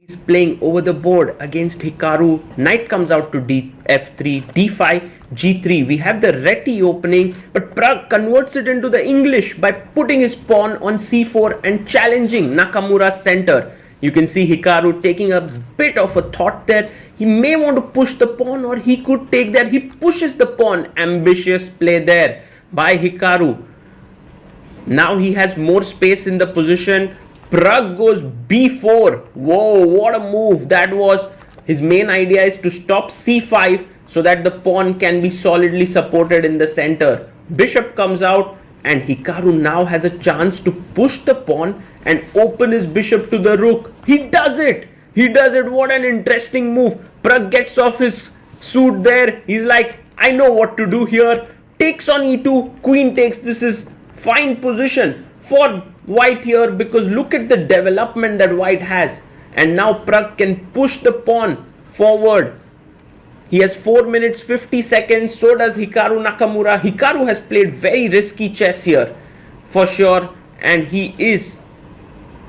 He's playing over the board against Hikaru. Knight comes out to f3, d5, g3. We have the reti opening, but Pragg converts it into the English by putting his pawn on c4 and challenging Nakamura's center. You can see Hikaru taking a bit of a thought there. He may want to push the pawn, or he could take there. He pushes the pawn. Ambitious play there by Hikaru. Now he has more space in the position. Pragg goes b4. Whoa, what a move that was. His main idea is to stop c5 so that the pawn can be solidly supported in the center. Bishop comes out, and Hikaru now has a chance to push the pawn and open his bishop to the rook. He does it. He does it. What an interesting move. Pragg gets off his suit there. He's like, I know what to do here. Takes on e2. Queen takes. This is fine position for white here, because look at the development that white has. And now Pragg can push the pawn forward. He has 4 minutes 50 seconds. So does Hikaru Nakamura. Hikaru has played very risky chess here for sure, and he is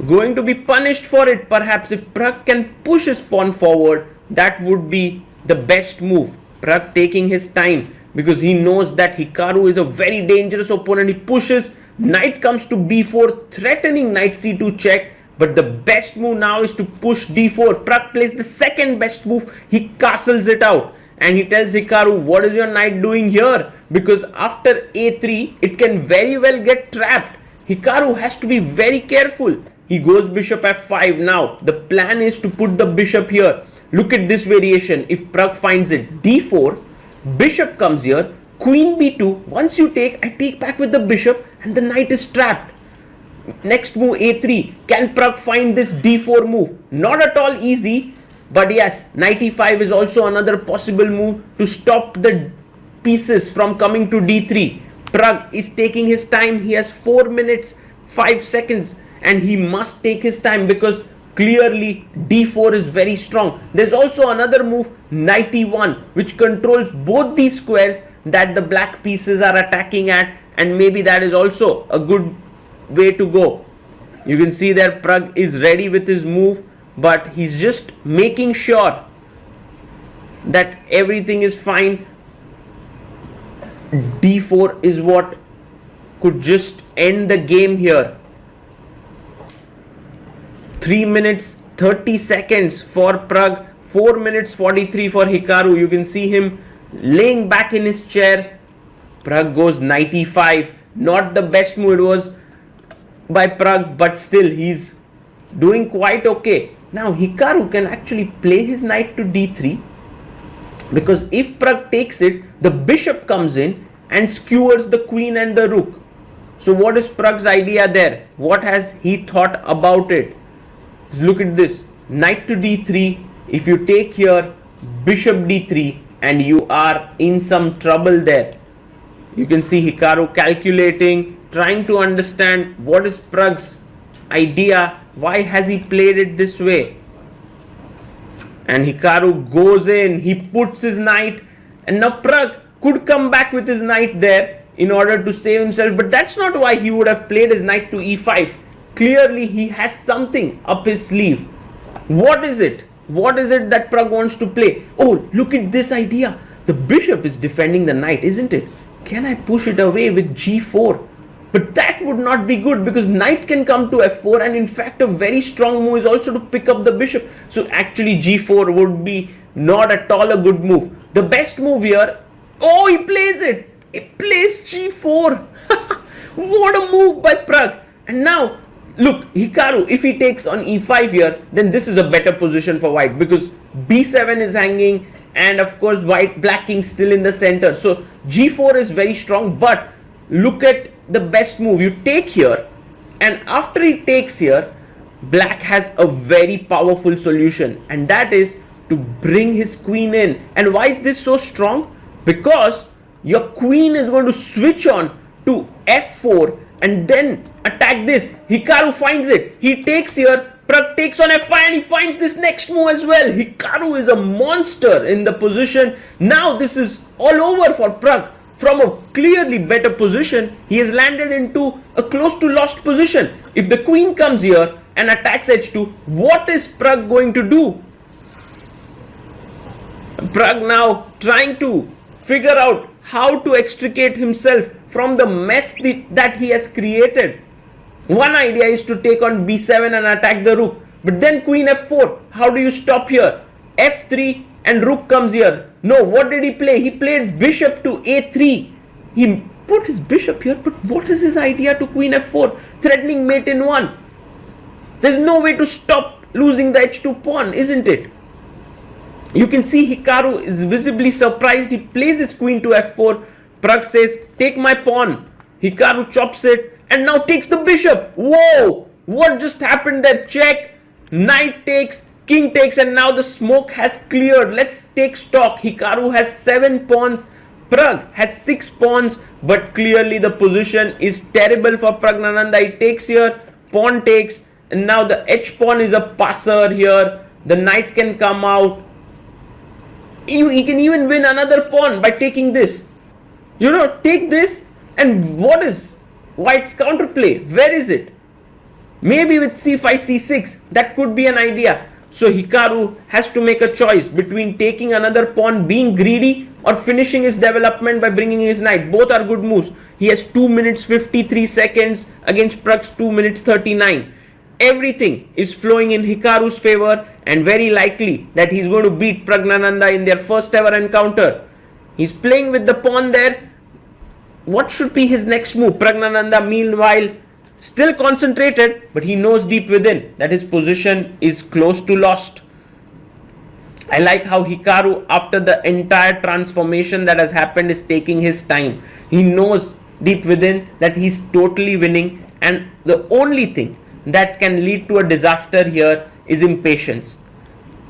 going to be punished for it. Perhaps if Pragg can push his pawn forward, that would be the best move. Pragg taking his time because he knows that Hikaru is a very dangerous opponent. He pushes. Knight comes to b4, threatening knight c2 check. But the best move now is to push d4. Pragg plays the second best move. He castles it out. And he tells Hikaru, what is your knight doing here? Because after a3, it can very well get trapped. Hikaru has to be very careful. He goes bishop f5 now. The plan is to put the bishop here. Look at this variation. If Pragg finds it, d4, bishop comes here, queen b2. Once you take, I take back with the bishop, and the knight is trapped. Next move a3. Can Pragg find this d4 move? Not at all easy, but yes, knight e5 is also another possible move to stop the pieces from coming to d3. Pragg is taking his time. He has 4 minutes 5 seconds, and he must take his time because clearly d4 is very strong. There's also another move, knight e1, which controls both these squares that the black pieces are attacking at, and maybe that is also a good way to go. You can see there Pragg is ready with his move, but he's just making sure that everything is fine. d4 is what could just end the game here. 3 minutes 30 seconds for Pragg, 4 minutes 43 for Hikaru. You can see him laying back in his chair. Pragg goes knight e5. Not the best move it was by Pragg, but still he's doing quite okay. Now Hikaru can actually play his knight to d3, because if Pragg takes it, the bishop comes in and skewers the queen and the rook. So what is Pragg's idea there? What has he thought about it? Look at this. Knight to d3. If you take here, bishop d3, and you are in some trouble there. You can see Hikaru calculating, trying to understand what is Pragg's idea. Why has he played it this way? And Hikaru goes in. He puts his knight, and now Pragg could come back with his knight there in order to save himself, but that's not why he would have played his knight to e5. Clearly he has something up his sleeve. What is it? What is it that Pragg wants to play? Oh, look at this idea. The bishop is defending the knight, isn't it? Can I push it away with g4? But that would not be good, because knight can come to f4, and in fact a very strong move is also to pick up the bishop. So actually g4 would be not at all a good move. The best move here, oh, he plays it. He plays g4. What a move by Pragg. And now look, Hikaru, if he takes on e5 here, then this is a better position for white, because b7 is hanging, and of course black king still in the center. So g4 is very strong, but look at the best move. You take here, and after he takes here, black has a very powerful solution, and that is to bring his queen in. And why is this so strong? Because your queen is going to switch on to f4 and then attack this. Hikaru finds it. He takes here. Pragg takes on f5, and he finds this next move as well. Hikaru is a monster in the position. Now this is all over for Pragg. From a clearly better position, he has landed into a close to lost position. If the queen comes here and attacks h2. What is Pragg going to do? Pragg now trying to figure out how to extricate himself from the mess that he has created. One idea is to take on b7 and attack the rook. But then queen f4. How do you stop here? f3 and rook comes here. No, what did he play? He played bishop to a3. He put his bishop here, but what is his idea to queen f4? Threatening mate in 1. There's no way to stop losing the h2 pawn, isn't it? You can see Hikaru is visibly surprised. He plays his queen to f4. Pragg says, take my pawn. Hikaru chops it and now takes the bishop. Whoa! What just happened there? Check. Knight takes, king takes, and now the smoke has cleared. Let's take stock. Hikaru has 7 pawns. Pragg has 6 pawns, but clearly the position is terrible for Praggnanandhaa. He takes here, pawn takes, and now the h pawn is a passer here. The knight can come out. He can even win another pawn by taking this. You know, take this, and what is white's counterplay? Where is it? Maybe with c5, c6, that could be an idea. So Hikaru has to make a choice between taking another pawn, being greedy, or finishing his development by bringing his knight. Both are good moves. He has 2 minutes 53 seconds against Pragg's 2 minutes 39. Everything is flowing in Hikaru's favor, and very likely that he's going to beat Praggnanandhaa in their first ever encounter. He's playing with the pawn there. What should be his next move? Praggnanandhaa, meanwhile, still concentrated, but he knows deep within that his position is close to lost. I like how Hikaru, after the entire transformation that has happened, is taking his time. He knows deep within that he's totally winning, and the only thing that can lead to a disaster here is impatience.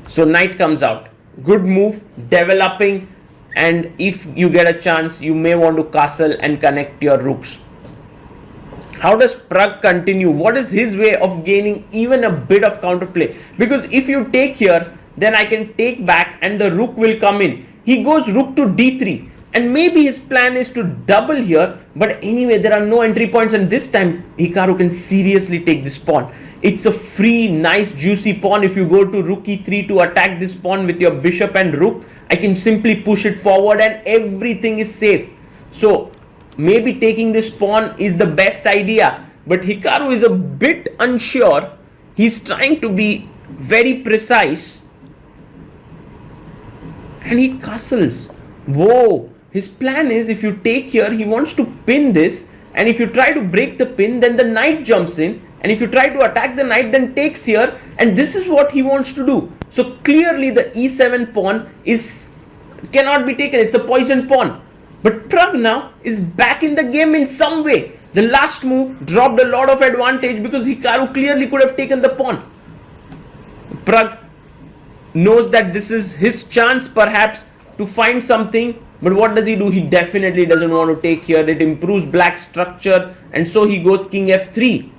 So knight comes out. Good move, developing, and if you get a chance, you may want to castle and connect your rooks. How does Pragg continue? What is his way of gaining even a bit of counterplay? Because if you take here, then I can take back and the rook will come in. He goes rook to d3, and maybe his plan is to double here, but anyway there are no entry points, and this time Hikaru can seriously take this pawn. It's a free, nice, juicy pawn. If you go to rook e3 to attack this pawn with your bishop and rook, I can simply push it forward and everything is safe. So maybe taking this pawn is the best idea, but Hikaru is a bit unsure. He's trying to be very precise, and he castles. Whoa! His plan is, if you take here, he wants to pin this, and if you try to break the pin, then the knight jumps in, and if you try to attack the knight, then takes here, and this is what he wants to do. So clearly the e7 pawn cannot be taken. It's a poisoned pawn. But Pragg now is back in the game in some way. The last move dropped a lot of advantage because Hikaru clearly could have taken the pawn. Pragg knows that this is his chance perhaps to find something, but what does he do? He definitely doesn't want to take here. It improves black structure, and so he goes king f3.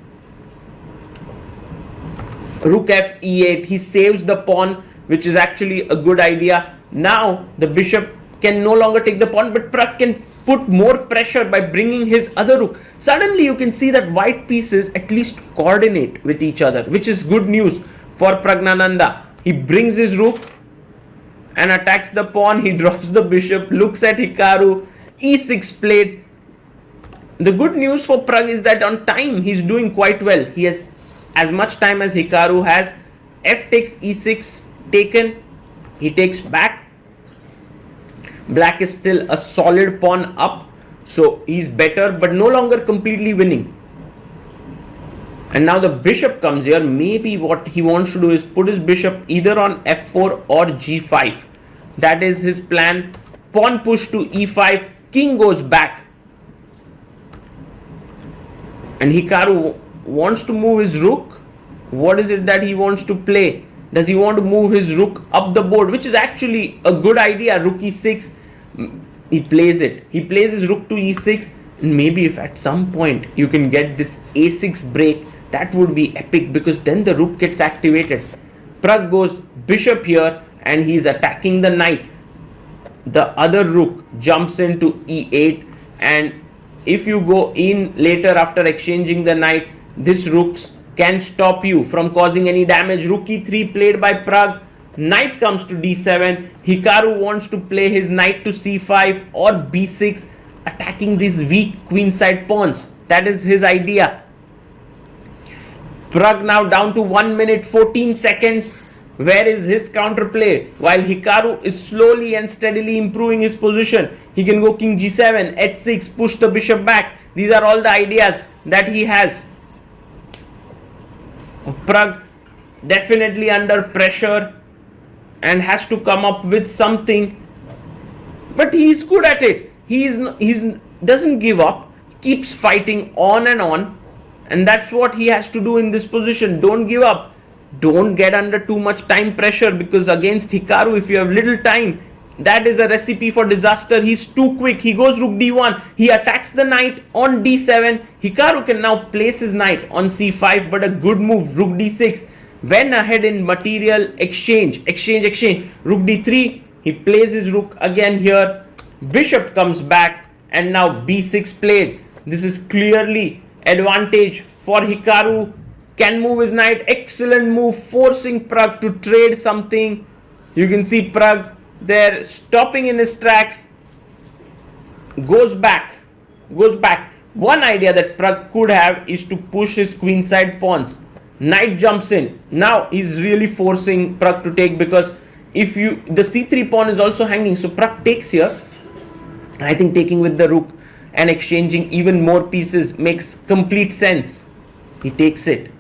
Rook f e8. He saves the pawn, which is actually a good idea. Now the bishop can no longer take the pawn, but Pragg can put more pressure by bringing his other rook. Suddenly you can see that white pieces at least coordinate with each other, which is good news for Praggnanandhaa. He brings his rook and attacks the pawn. He drops the bishop, looks at Hikaru, e6 played. The good news for Pragg is that on time he's doing quite well. He has as much time as Hikaru has. F takes e6, taken. He takes back. Black is still a solid pawn up, so he's better, but no longer completely winning. And now the bishop comes here. Maybe what he wants to do is put his bishop either on f4 or g5. That is his plan. Pawn push to e5. King goes back. And Hikaru wants to move his rook. What is it that he wants to play? Does he want to move his rook up the board, which is actually a good idea? Rook e6. He plays it. He plays his rook to e6. And maybe if at some point you can get this a6 break, that would be epic, because then the rook gets activated. Pragg goes bishop here and he's attacking the knight. The other rook jumps into e8, and if you go in later after exchanging the knight, this rook can stop you from causing any damage. Rook e3 played by Pragg. Knight comes to d7. Hikaru wants to play his knight to c5 or b6, attacking these weak queenside pawns. That is his idea. Pragg now down to 1 minute 14 seconds. Where is his counterplay? While Hikaru is slowly and steadily improving his position, he can go king g7, h6, push the bishop back. These are all the ideas that he has. Pragg definitely under pressure and has to come up with something, but he is good at it. He doesn't give up, keeps fighting on, and that's what he has to do in this position. Don't give up. Don't get under too much time pressure, because against Hikaru, if you have little time, that is a recipe for disaster. He's too quick. He goes rook d1. He attacks the knight on d7. Hikaru can now place his knight on c5, but a good move, rook d6. Went ahead in material exchange. Rook d3. He plays his rook again here. Bishop comes back, and now b6 played. This is clearly advantage for Hikaru. Can move his knight. Excellent move, forcing Pragg to trade something. You can see Pragg there stopping in his tracks. Goes back. One idea that Pragg could have is to push his queenside pawns. Knight jumps in. Now he's really forcing Pragg to take, because the c3 pawn is also hanging, so Pragg takes here. I think taking with the rook and exchanging even more pieces makes complete sense. He takes it.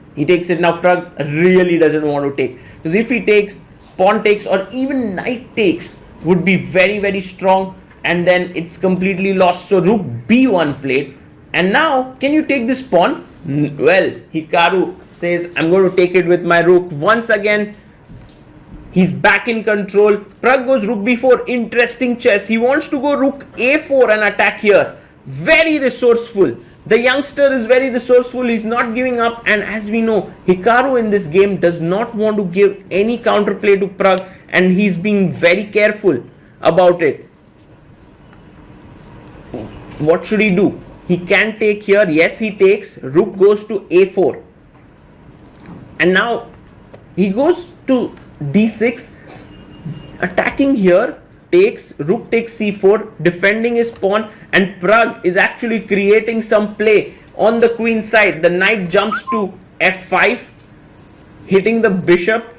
Now Pragg really doesn't want to take, because if he takes, pawn takes or even knight takes would be very, very strong, and then it's completely lost. So rook b1 played, and now can you take this pawn? Well, Hikaru says, I'm going to take it with my rook. Once again, he's back in control. Pragg goes rook b4. Interesting chess. He wants to go rook a4 and attack here. Very resourceful. The youngster is very resourceful. He's not giving up. And as we know, Hikaru in this game does not want to give any counterplay to Pragg, and he's being very careful about it. What should he do? He can take here. Yes, he takes. Rook goes to a4. And now he goes to d6. Attacking here. Takes. Rook takes c4. Defending his pawn. And Pragg is actually creating some play on the queen side. The knight jumps to f5. Hitting the bishop.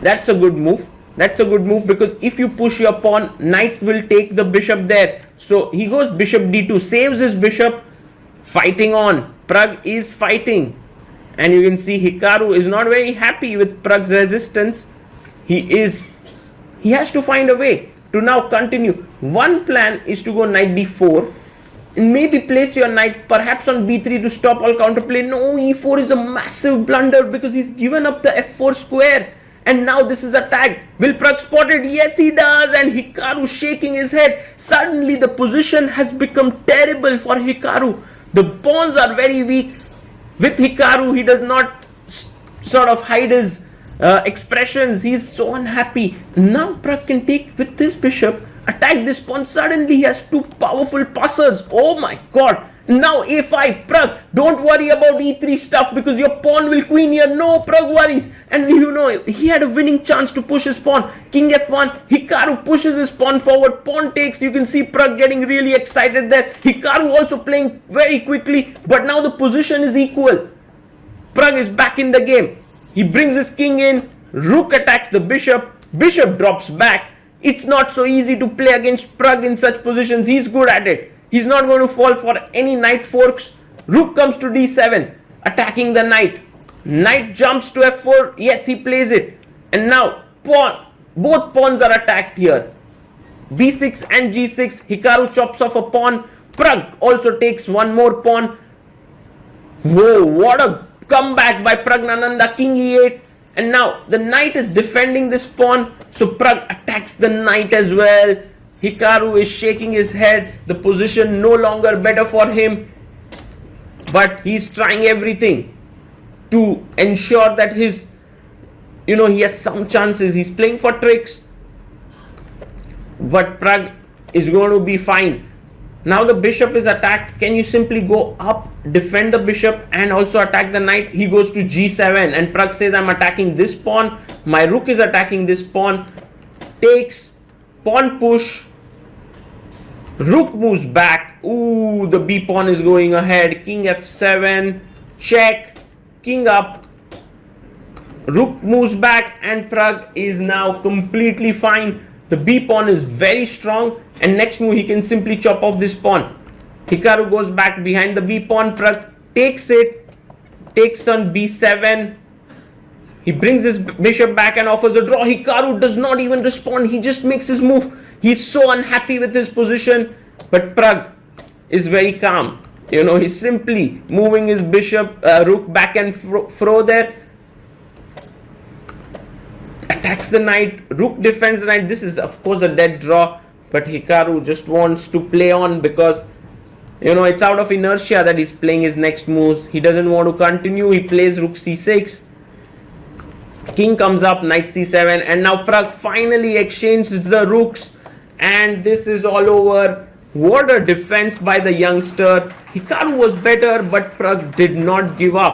That's a good move. Because if you push your pawn, knight will take the bishop there. So he goes bishop d2, saves his bishop, fighting on. Pragg is fighting, and you can see Hikaru is not very happy with Pragg's resistance. He has to find a way to now continue. One plan is to go knight d4 and maybe place your knight perhaps on b3 to stop all counterplay. No, e4 is a massive blunder, because he's given up the f4 square. And now this is attacked. Will Pragg spot it? Yes, he does. And Hikaru shaking his head. Suddenly the position has become terrible for Hikaru. The pawns are very weak. With Hikaru, he does not sort of hide his expressions. He's so unhappy. Now Pragg can take with this bishop, attack this pawn. Suddenly he has two powerful passers. Oh my god. Now a5. Pragg, don't worry about e3 stuff, because your pawn will queen here. No, Pragg worries. And you know, he had a winning chance to push his pawn. King f1. Hikaru pushes his pawn forward. Pawn takes. You can see Pragg getting really excited there. Hikaru also playing very quickly. But now the position is equal. Pragg is back in the game. He brings his king in. Rook attacks the bishop. Bishop drops back. It's not so easy to play against Pragg in such positions. He's good at it. He's not going to fall for any knight forks. Rook comes to d7, attacking the knight. Knight jumps to f4. Yes, he plays it. And now both pawns are attacked here. b6 and g6. Hikaru chops off a pawn. Pragg also takes one more pawn. Whoa, what a comeback by Praggnanandhaa. King e8. And now the knight is defending this pawn. So Pragg attacks the knight as well. Hikaru is shaking his head. The position no longer better for him. But he's trying everything to ensure that he has some chances. He's playing for tricks. But Pragg is going to be fine. Now the bishop is attacked. Can you simply go up, defend the bishop and also attack the knight? He goes to g7 and Pragg says, I'm attacking this pawn. My rook is attacking this pawn. Takes, pawn push. Rook moves back. Ooh, the b pawn is going ahead. King f7, check, king up. Rook moves back and Pragg is now completely fine. The b pawn is very strong and next move he can simply chop off this pawn. Hikaru goes back behind the b pawn. Pragg takes it, takes on b7. He brings his bishop back and offers a draw. Hikaru does not even respond. He just makes his move. He's so unhappy with his position. But Pragg is very calm. You know, he's simply moving his bishop, rook back and fro there. Attacks the knight. Rook defends the knight. This is, of course, a dead draw. But Hikaru just wants to play on because, you know, it's out of inertia that he's playing his next moves. He doesn't want to continue. He plays rook c6. King comes up, knight c7, and now Pragg finally exchanges the rooks, and this is all over. What a defense by the youngster. Hikaru was better, but Pragg did not give up.